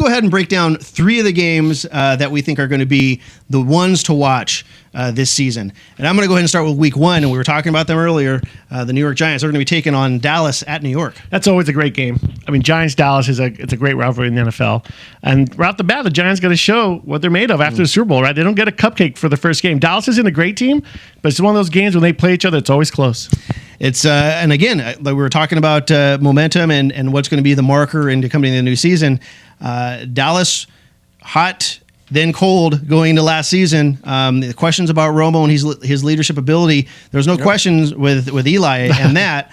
go ahead and break down 3 of the games that we think are going to be the ones to watch this season. And I'm going to go ahead and start with week 1. And we were talking about them earlier. The New York Giants are going to be taking on Dallas at New York. That's always a great game. I mean, Giants-Dallas it's a great rivalry in the NFL. And right off the bat, the Giants got to show what they're made of after the Super Bowl, right? They don't get a cupcake for the first game. Dallas isn't a great team, but it's one of those games when they play each other, it's always close. It's and again, like we were talking about momentum and what's going to be the marker into coming into the new season. Dallas, hot, then cold going into last season. The questions about Romo and his leadership ability. There's no questions with Eli and that.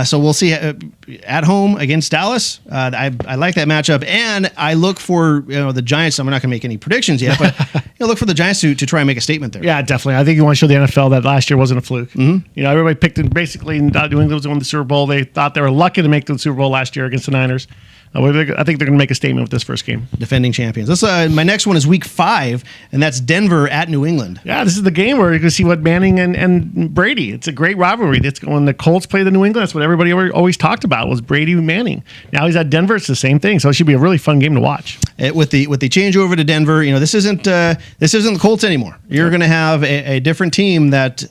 So we'll see at home against Dallas. I like that matchup, and I look for the Giants. I'm not going to make any predictions yet, but look for the Giants to try and make a statement there. Yeah, definitely. I think you want to show the NFL that last year wasn't a fluke. Mm-hmm. Everybody picked it basically. New England was won the Super Bowl. They thought they were lucky to make the Super Bowl last year against the Niners. I think they're going to make a statement with this first game. Defending champions. My next one is week 5, and that's Denver at New England. Yeah, this is the game where you can see what Manning and Brady. It's a great rivalry. That's when the Colts play the New England. That's what everybody always talked about was Brady and Manning. Now he's at Denver. It's the same thing. So it should be a really fun game to watch. With the change over to Denver, this isn't the Colts anymore. You're going to have a different team that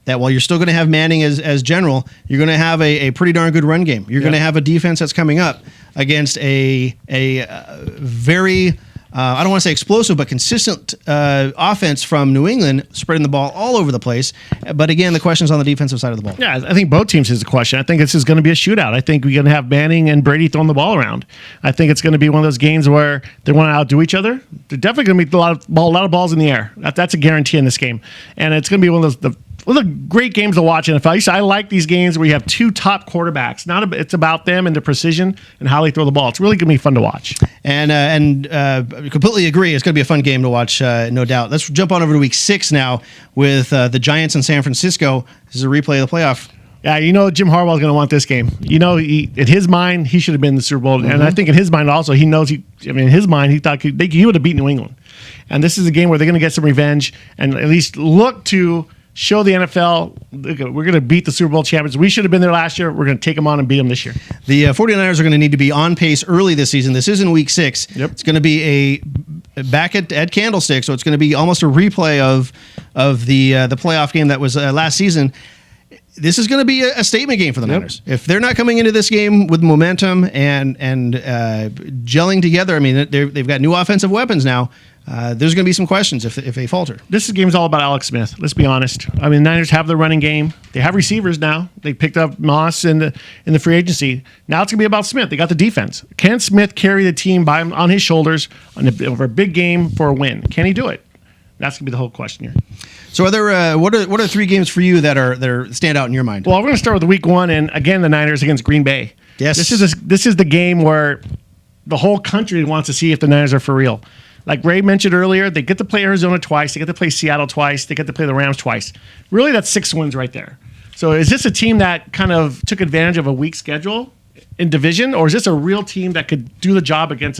while you're still going to have Manning as general, you're going to have a pretty darn good run game. You're going to have a defense that's coming up against a very, I don't want to say explosive, but consistent offense from New England, spreading the ball all over the place. But again, the question's on the defensive side of the ball. Yeah, I think both teams is the question. I think this is going to be a shootout. I think we're going to have Manning and Brady throwing the ball around. I think it's going to be one of those games where they want to outdo each other. They're definitely going to be a lot of balls in the air. That's a guarantee in this game. And it's going to be one of those one of the great games to watch in NFL. I like these games where you have 2 top quarterbacks. It's about them and their precision and how they throw the ball. It's really going to be fun to watch. And completely agree. It's going to be a fun game to watch, no doubt. Let's jump on over to week 6 now with the Giants in San Francisco. This is a replay of the playoff. Yeah, Jim Harbaugh's going to want this game. In his mind, he should have been in the Super Bowl. Mm-hmm. And I think in his mind also, he knows in his mind, he thought he would have beat New England. And this is a game where they're going to get some revenge and at least look to show the NFL, we're going to beat the Super Bowl champions. We should have been there last year. We're going to take them on and beat them this year. The 49ers are going to need to be on pace early this season. This is in week 6. Yep. It's going to be back at Candlestick, so it's going to be almost a replay of the playoff game that was last season. This is going to be a statement game for the Niners. If they're not coming into this game with momentum and gelling together, I mean, they've got new offensive weapons now. There's going to be some questions if they falter. This game's all about Alex Smith. Let's be honest. I mean, the Niners have the running game. They have receivers now. They picked up Moss in the free agency. Now it's going to be about Smith. They got the defense. Can Smith carry the team on his shoulders over a big game for a win? Can he do it? That's going to be the whole question here. So, what are 3 games for you that stand out in your mind? Well, we're going to start with week 1, and again, the Niners against Green Bay. Yes, this is the game where the whole country wants to see if the Niners are for real. Like Ray mentioned earlier, they get to play Arizona twice. They get to play Seattle twice. They get to play the Rams twice. Really, that's 6 wins right there. So is this a team that kind of took advantage of a weak schedule in division, or is this a real team that could do the job against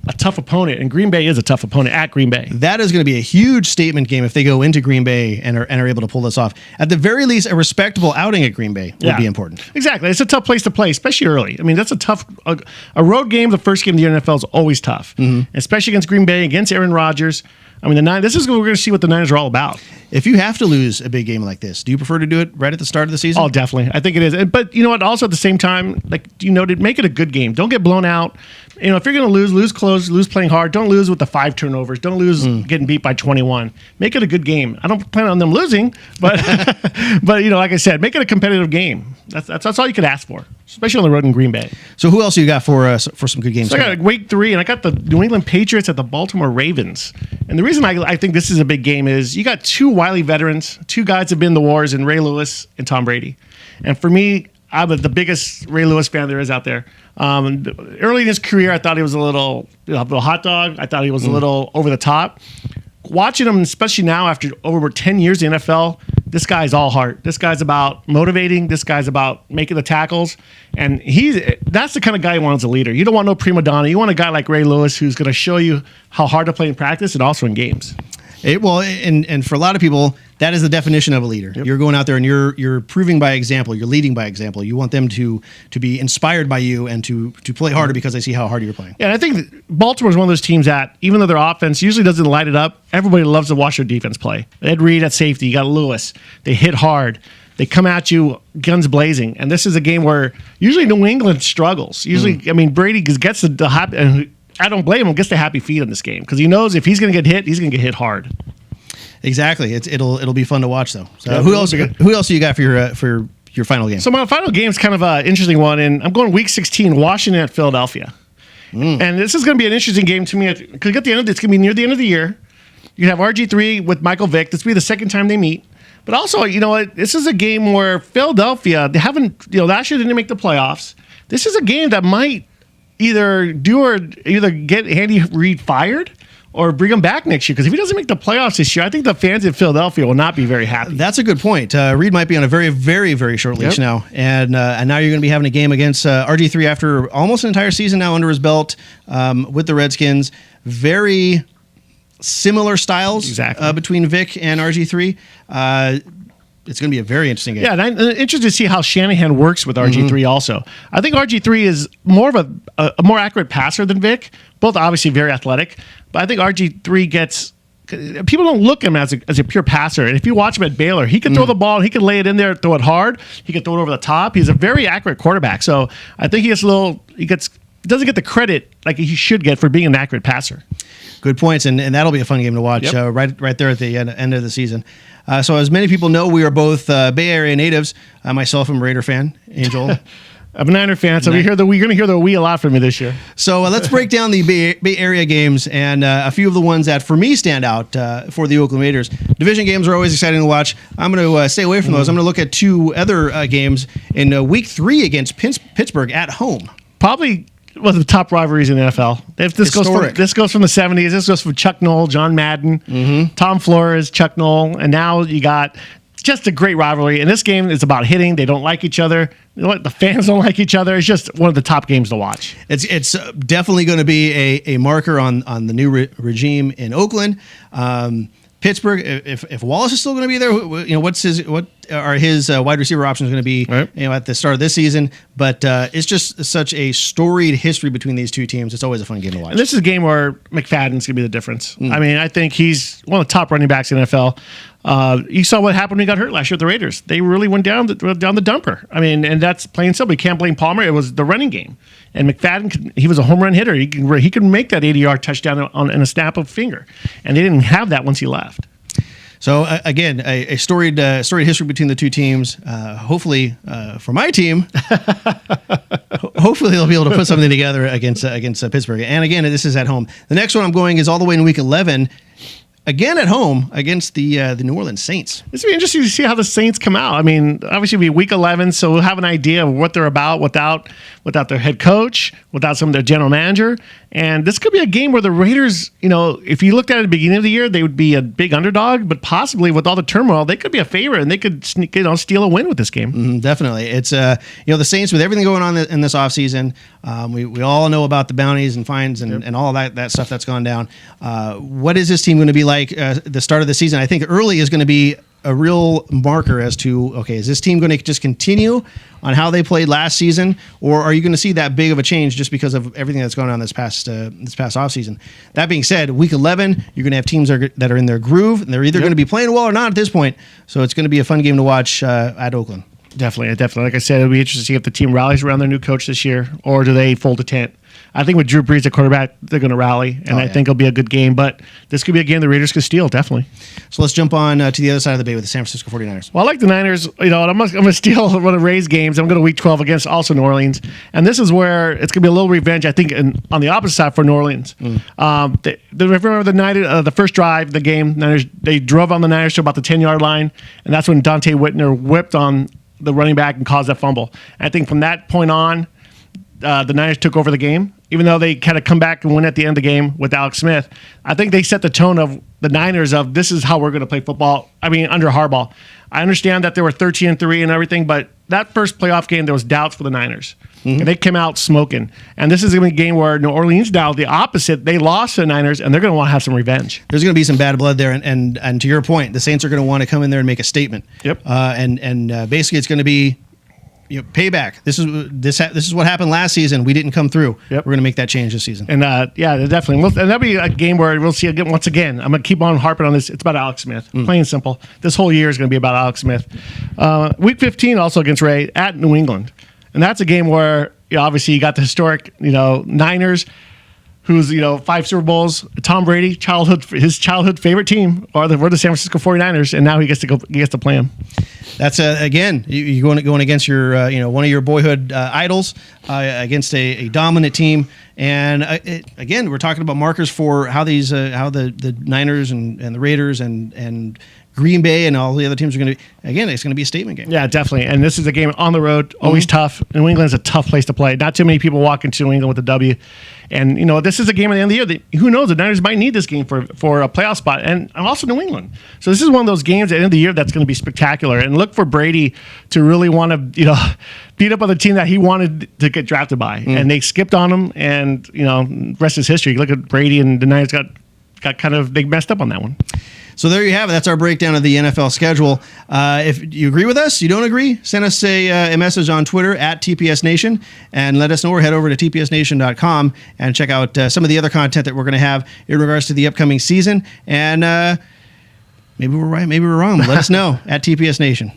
a tough opponent? And Green Bay is a tough opponent at Green Bay. That is going to be a huge statement game if they go into Green Bay and are able to pull this off. At the very least, a respectable outing at Green Bay would be important. Exactly. It's a tough place to play, especially early. I mean, that's a road game. The first game of the NFL is always tough, especially against Green Bay, against Aaron Rodgers. I mean, this is what we're going to see what the Niners are all about. If you have to lose a big game like this, do you prefer to do it right at the start of the season? Oh, definitely. I think it is. But you know what? Also at the same time, make it a good game. Don't get blown out. If you're going to lose close, lose playing hard. Don't lose with the 5 turnovers. Don't lose getting beat by 21. Make it a good game. I don't plan on them losing, but but like I said, make it a competitive game. That's all you could ask for, especially on the road in Green Bay. So who else you got for some good games? So I got week 3, and I got the New England Patriots at the Baltimore Ravens. And the reason I think this is a big game is you got 2 wily veterans, 2 guys have been in the wars, in Ray Lewis and Tom Brady. And for me, I'm the biggest Ray Lewis fan there is out there. Early in his career, I thought he was a little hot dog. I thought he was a little over the top. Watching him, especially now after over 10 years in the NFL, this guy's all heart. This guy's about motivating. This guy's about making the tackles. And that's the kind of guy you want as a leader. You don't want no prima donna. You want a guy like Ray Lewis who's going to show you how hard to play in practice and also in games. And for a lot of people, that is the definition of a leader. Yep. You're going out there and you're proving by example. You're leading by example. You want them to be inspired by you and to play harder because they see how hard you're playing. Yeah, and I think Baltimore is one of those teams that, even though their offense usually doesn't light it up, everybody loves to watch their defense play. Ed Reed at safety. You got Lewis. They hit hard. They come at you guns blazing. And this is a game where usually New England struggles. Usually, I mean, Brady gets the happy, and I don't blame him, gets the happy feet in this game because he knows if he's going to get hit, he's going to get hit hard. Exactly. It'll be fun to watch though. So who else do you got for your final game? So my final game is kind of an interesting one, and I'm going Week 16, Washington at Philadelphia. And this is going to be an interesting game to me because it's going to be near the end of the year. You have RG3 with Michael Vick. This will be the second time they meet. But also, you know what? This is a game where Philadelphia, they haven't, last year they didn't make the playoffs. This is a game that might either get Andy Reid fired or bring him back next year. Because if he doesn't make the playoffs this year, I think the fans in Philadelphia will not be very happy. That's a good point. Reid might be on a very, very, very short leash now. And now you're going to be having a game against RG3 after almost an entire season now under his belt with the Redskins. Very similar styles between Vic and RG3. It's going to be a very interesting game. Yeah, and I'm interested to see how Shanahan works with RG3 also. I think RG3 is more of a more accurate passer than Vic, both obviously very athletic. But I think RG3 people don't look at him as a pure passer. And if you watch him at Baylor, he can throw the ball, he can lay it in there, throw it hard, he can throw it over the top. He's a very accurate quarterback. So I think he doesn't get the credit like he should get for being an accurate passer. Good points, and that'll be a fun game to watch right there at the end of the season. So as many people know, we are both Bay Area natives. Myself, I'm a Raider fan. Angel. I'm a Niner fan, so you're going to hear the we a lot from me this year. So let's break down the Bay Area games and a few of the ones that, for me, stand out for the Oakland Raiders. Division games are always exciting to watch. I'm going to stay away from those. I'm going to look at two other games in Week 3 against Pittsburgh at home. Probably one of the top rivalries in the NFL. This goes from the 70s. This goes from Chuck Noll, John Madden, Tom Flores, Chuck Noll, and now you got just a great rivalry. And this game is about hitting. They don't like each other. The fans don't like each other. It's just one of the top games to watch. It's definitely going to be a marker on the new regime in Oakland. Pittsburgh, if Wallace is still going to be there, what are his wide receiver options going to be at the start of this season? But it's just such a storied history between these two teams. It's always a fun game to watch. And this is a game where McFadden's going to be the difference. I mean, I think he's one of the top running backs in the NFL. You saw what happened when he got hurt last year with the Raiders. They really went down the dumper. I mean, and that's plain and simple. You can't blame Palmer. It was the running game. And McFadden, he was a home run hitter. He could make that 80-yard touchdown in a snap of a finger. And they didn't have that once he left. So again, a storied history between the two teams. Hopefully, for my team, hopefully they'll be able to put something together against Pittsburgh. And again, this is at home. The next one I'm going is all the way in Week 11. Again at home against the New Orleans Saints. This will be interesting to see how the Saints come out. I mean, obviously it'll be Week 11, so we'll have an idea of what they're about without their head coach, without some of their general manager. And this could be a game where the Raiders, if you looked at it at the beginning of the year, they would be a big underdog, but possibly with all the turmoil, they could be a favorite and they could steal a win with this game. Definitely. It's the Saints, with everything going on in this offseason, we all know about the bounties and fines and all that stuff that's gone down. What is this team going to be like the start of the season? I think early is going to be a real marker as to, okay, is this team going to just continue on how they played last season, or are you going to see that big of a change just because of everything that's going on this past offseason? That being said, Week 11, you're going to have teams that are in their groove, and they're either going to be playing well or not at this point, so it's going to be a fun game to watch at Oakland. Definitely. Like I said, it'll be interesting to see if the team rallies around their new coach this year, or do they fold a tent. I think with Drew Brees at quarterback, they're going to rally, and I think it'll be a good game. But this could be a game the Raiders could steal, definitely. So let's jump on to the other side of the bay with the San Francisco 49ers. Well, I like the Niners. I'm going to steal one of the Rays games. I'm going to Week 12 against also New Orleans. And this is where it's going to be a little revenge, I think, on the opposite side for New Orleans. Remember the first drive of the game, they drove on the Niners to about the 10-yard line, and that's when Dante Whitner whipped on the running back and caused that fumble. And I think from that point on, the Niners took over the game. even though they kind of come back and win at the end of the game with Alex Smith, I think they set the tone of the Niners of this is how we're going to play football. I mean, under Harbaugh. I understand that they were 13-3 and everything, but that first playoff game, there was doubts for the Niners. Mm-hmm. And they came out smoking. And this is going to be a game where New Orleans now, the opposite, they lost to the Niners, and they're going to want to have some revenge. There's going to be some bad blood there. And to your point, the Saints are going to want to come in there and make a statement. Yep. And basically it's going to be payback. This is what happened last season. We didn't come through. Yep. We're going to make that change this season. And definitely. And that'll be a game where we'll see again. Once again, I'm going to keep on harping on this. It's about Alex Smith. Plain and simple. This whole year is going to be about Alex Smith. Week 15 also against Ray at New England, and that's a game where obviously you got the historic Niners, who's 5 Super Bowls. Tom Brady, his childhood favorite team, we're the San Francisco 49ers, and now he gets to play them. That's again, you're going against your one of your boyhood idols against a dominant team, and again, we're talking about markers for how the Niners and the Raiders and Green Bay and all the other teams are going to be. Again, it's going to be a statement game. Yeah, definitely. And this is a game on the road, always tough. New England's a tough place to play. Not too many people walk into New England with a W. And, this is a game at the end of the year. Who knows? The Niners might need this game for a playoff spot. And also New England. So this is one of those games at the end of the year that's going to be spectacular. And look for Brady to really want to, beat up on the team that he wanted to get drafted by. And they skipped on him. And, rest is history. Look at Brady, and the Niners got kind of, they messed up on that one. So there you have it. That's our breakdown of the NFL schedule. If you agree with us, you don't agree, send us a message on Twitter at TPS Nation and let us know, or head over to TPSNation.com and check out some of the other content that we're going to have in regards to the upcoming season. And maybe we're right, maybe we're wrong. Let us know at TPS Nation.